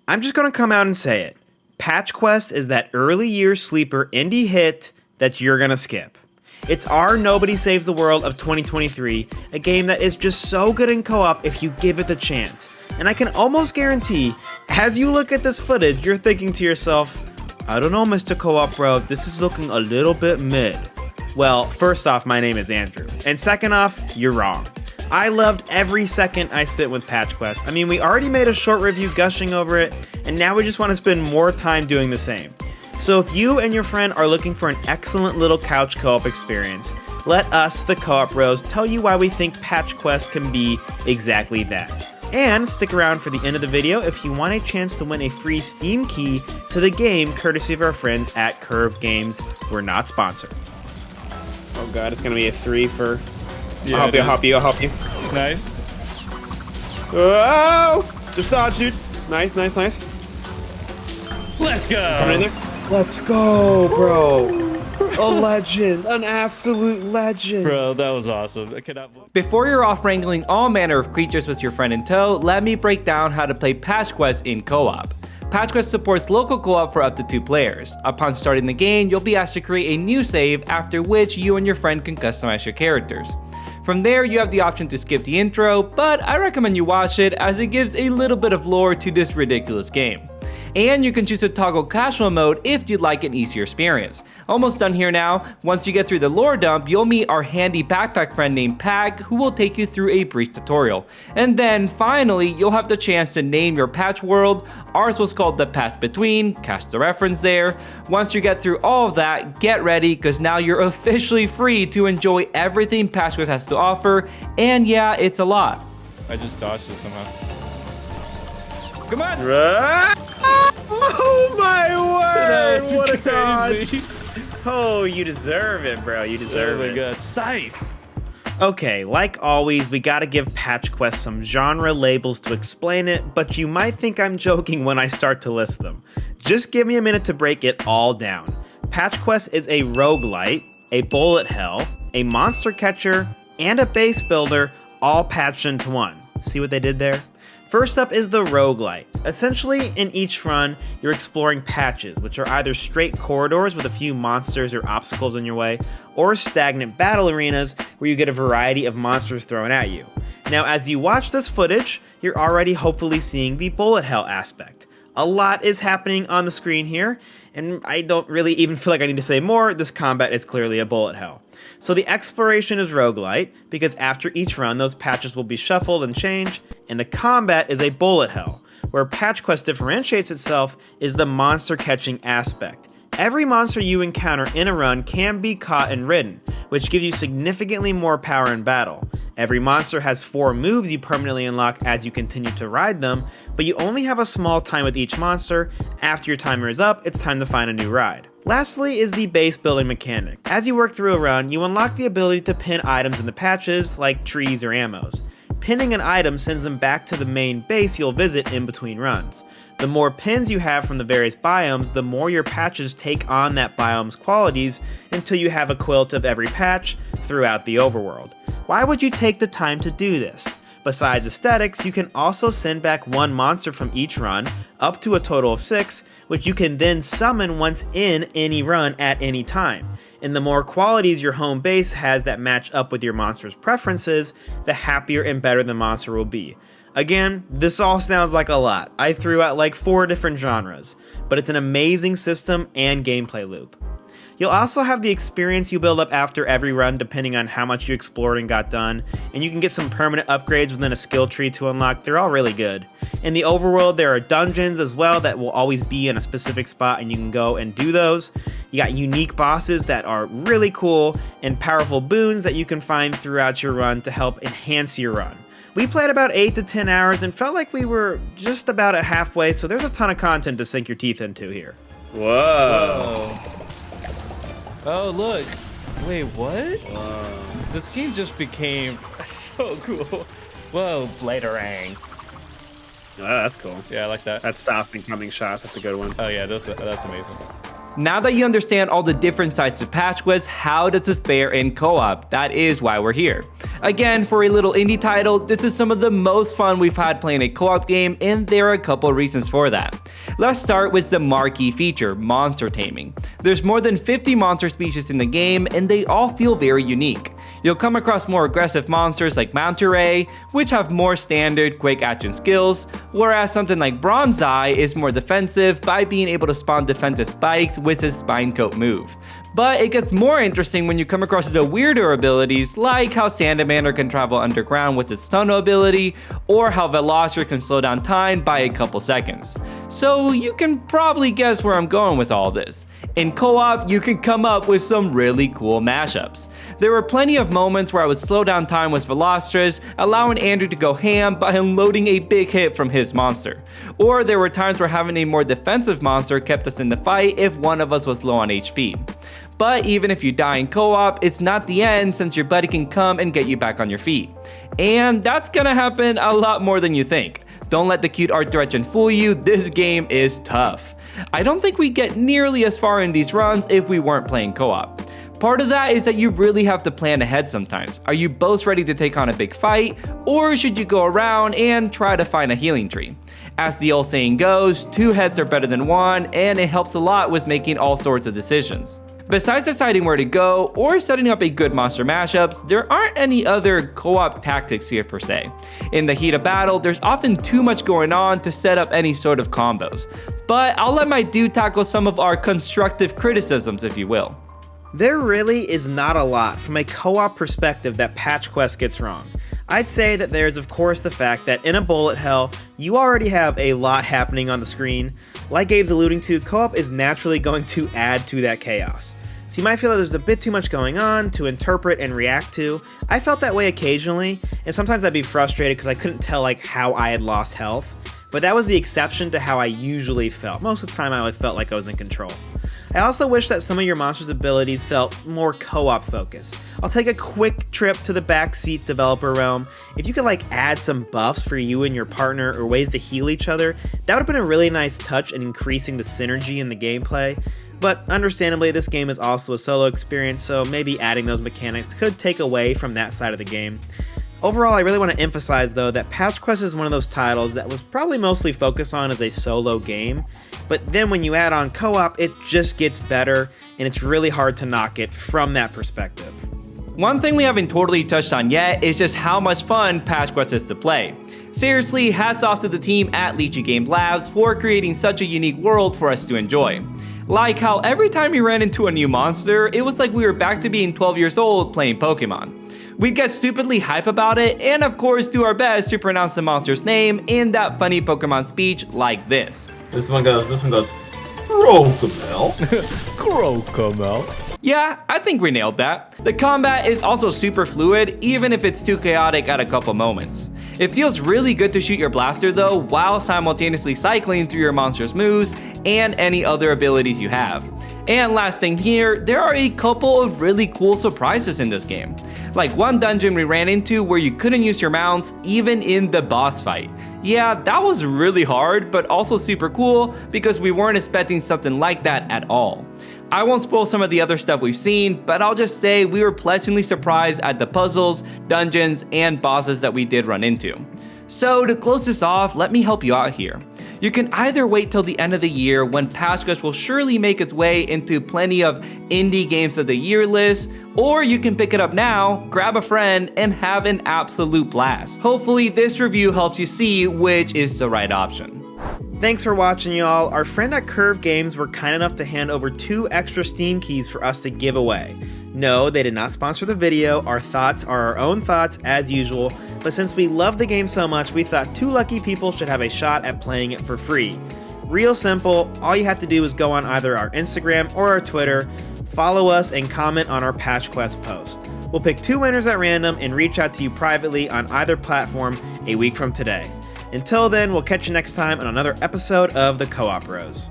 I'm just gonna come out and say it. Patch Quest is that early year sleeper indie hit that you're gonna skip. It's our Nobody Saves the World of 2023, a game that is just so good in co-op if you give it the chance. And I can almost guarantee, as you look at this footage, you're thinking to yourself, I don't know, Mr. Co-op Bro, this is looking a little bit mid. Well, first off, my name is Andrew. And second off, you're wrong. I loved every second I spent with Patch Quest. I mean, we already made a short review gushing over it, and now we just want to spend more time doing the same. So if you and your friend are looking for an excellent little couch co-op experience, let us, the Co-op Bros, tell you why we think Patch Quest can be exactly that. And stick around for the end of the video if you want a chance to win a free Steam key to the game courtesy of our friends at Curve Games. We're not sponsored. Oh god, it's gonna be a 3 for... Yeah, I'll help you. Nice. Oh! Just saw it, dude. Nice. Let's go. Coming in there. Let's go, bro. A legend. An absolute legend. Bro, that was awesome. I cannot believe. Before you're off wrangling all manner of creatures with your friend in tow, let me break down how to play Patch Quest in co-op. Patch Quest supports local co-op for up to 2 players. Upon starting the game, you'll be asked to create a new save, after which you and your friend can customize your characters. From there, you have the option to skip the intro, but I recommend you watch it as it gives a little bit of lore to this ridiculous game. And you can choose to toggle casual mode if you'd like an easier experience. Almost done here now. Once you get through the lore dump, you'll meet our handy backpack friend named Pag, who will take you through a brief tutorial. And then finally, you'll have the chance to name your patch world. Ours was called the Patch Between, catch the reference there. Once you get through all of that, get ready, because now you're officially free to enjoy everything Patch Quest has to offer. And yeah, it's a lot. I just dodged it somehow. Come on. Oh my word! That's What a crazy. dodge! Oh, you deserve it, bro. You deserve it. Oh my god. Size. Okay, like always, we gotta give Patch Quest some genre labels to explain it, but you might think I'm joking when I start to list them. Just give me a minute to break it all down. Patch Quest is a roguelite, a bullet hell, a monster catcher, and a base builder, all patched into one. See what they did there? First up is the roguelite. Essentially, in each run, you're exploring patches, which are either straight corridors with a few monsters or obstacles in your way, or stagnant battle arenas where you get a variety of monsters thrown at you. Now, as you watch this footage, you're already hopefully seeing the bullet hell aspect. A lot is happening on the screen here, and I don't really even feel like I need to say more. This combat is clearly a bullet hell. So the exploration is roguelite, because after each run, those patches will be shuffled and changed, and the combat is a bullet hell. Where Patch Quest differentiates itself is the monster catching aspect. Every monster you encounter in a run can be caught and ridden, which gives you significantly more power in battle. Every monster has 4 moves you permanently unlock as you continue to ride them, but you only have a small time with each monster. After your timer is up, it's time to find a new ride. Lastly is the base building mechanic. As you work through a run, you unlock the ability to pin items in the patches, like trees or ammos. Pinning an item sends them back to the main base you'll visit in between runs. The more pins you have from the various biomes, the more your patches take on that biome's qualities until you have a quilt of every patch throughout the overworld. Why would you take the time to do this? Besides aesthetics, you can also send back 1 monster from each run, up to a total of 6, which you can then summon once in any run at any time. And the more qualities your home base has that match up with your monster's preferences, the happier and better the monster will be. Again, this all sounds like a lot. I threw out like 4 different genres, but it's an amazing system and gameplay loop. You'll also have the experience you build up after every run depending on how much you explored and got done, and you can get some permanent upgrades within a skill tree to unlock. They're all really good. In the overworld, there are dungeons as well that will always be in a specific spot and you can go and do those. You got unique bosses that are really cool and powerful boons that you can find throughout your run to help enhance your run. We played about 8 to 10 hours and felt like we were just about at halfway, so there's a ton of content to sink your teeth into here. Whoa. Oh, look. Wait, what? Whoa. This game just became so cool. Whoa, Bladerang. Oh, that's cool. Yeah, I like that. That stops incoming shots. That's a good one. Oh, yeah, that's amazing. Now that you understand all the different sides to Patch Quest, how does it fare in co-op? That is why we're here. Again, for a little indie title, this is some of the most fun we've had playing a co-op game, and there are a couple reasons for that. Let's start with the marquee feature, monster taming. There's more than 50 monster species in the game, and they all feel very unique. You'll come across more aggressive monsters like Manta Ray, which have more standard quick action skills, whereas something like Bronzeye is more defensive by being able to spawn defensive spikes with his Spine Coat move. But it gets more interesting when you come across the weirder abilities, like how Salamander can travel underground with its tunnel ability, or how Veloster can slow down time by a couple seconds. So you can probably guess where I'm going with all this. In co-op, you can come up with some really cool mashups. There were plenty of moments where I would slow down time with Velostras, allowing Andrew to go ham by unloading a big hit from his monster. Or there were times where having a more defensive monster kept us in the fight if one of us was low on HP. But even if you die in co-op, it's not the end since your buddy can come and get you back on your feet. And that's gonna happen a lot more than you think. Don't let the cute art direction fool you, this game is tough. I don't think we'd get nearly as far in these runs if we weren't playing co-op. Part of that is that you really have to plan ahead sometimes. Are you both ready to take on a big fight, or should you go around and try to find a healing tree? As the old saying goes, 2 heads are better than 1, and it helps a lot with making all sorts of decisions. Besides deciding where to go or setting up a good monster mashups, there aren't any other co-op tactics here per se. In the heat of battle, there's often too much going on to set up any sort of combos. But I'll let my dude tackle some of our constructive criticisms, if you will. There really is not a lot from a co-op perspective that Patch Quest gets wrong. I'd say that there's of course the fact that in a bullet hell, you already have a lot happening on the screen. Like Gabe's alluding to, co-op is naturally going to add to that chaos. So you might feel that there's a bit too much going on to interpret and react to. I felt that way occasionally, and sometimes I'd be frustrated because I couldn't tell how I had lost health. But that was the exception to how I usually felt. Most of the time I felt like I was in control. I also wish that some of your monster's abilities felt more co-op focused. I'll take a quick trip to the backseat developer realm. If you could add some buffs for you and your partner or ways to heal each other, that would have been a really nice touch in increasing the synergy in the gameplay. But understandably, this game is also a solo experience, so maybe adding those mechanics could take away from that side of the game. Overall, I really want to emphasize though that Patch Quest is one of those titles that was probably mostly focused on as a solo game, but then when you add on co-op, it just gets better, and it's really hard to knock it from that perspective. One thing we haven't totally touched on yet is just how much fun Patch Quest is to play. Seriously, hats off to the team at Lychee Game Labs for creating such a unique world for us to enjoy. Like how every time we ran into a new monster, it was like we were back to being 12 years old playing Pokemon. We'd get stupidly hype about it, and of course do our best to pronounce the monster's name in that funny Pokemon speech like this. This one goes, Crocomel. Crocomel. Yeah, I think we nailed that. The combat is also super fluid, even if it's too chaotic at a couple moments. It feels really good to shoot your blaster though, while simultaneously cycling through your monster's moves and any other abilities you have. And last thing here, there are a couple of really cool surprises in this game. Like one dungeon we ran into where you couldn't use your mounts even in the boss fight. Yeah, that was really hard, but also super cool because we weren't expecting something like that at all. I won't spoil some of the other stuff we've seen, but I'll just say we were pleasantly surprised at the puzzles, dungeons, and bosses that we did run into. So to close this off, let me help you out here. You can either wait till the end of the year when Patch Quest will surely make its way into plenty of indie games of the year lists, or you can pick it up now, grab a friend, and have an absolute blast. Hopefully this review helps you see which is the right option. Thanks for watching, y'all. Our friend at Curve Games were kind enough to hand over 2 extra Steam keys for us to give away. No, they did not sponsor the video. Our thoughts are our own thoughts as usual, but since we love the game so much, we thought 2 lucky people should have a shot at playing it for free. Real simple, all you have to do is go on either our Instagram or our Twitter, follow us, and comment on our Patch Quest post. We'll pick 2 winners at random and reach out to you privately on either platform a week from today. Until then, we'll catch you next time on another episode of the Co-op Bros.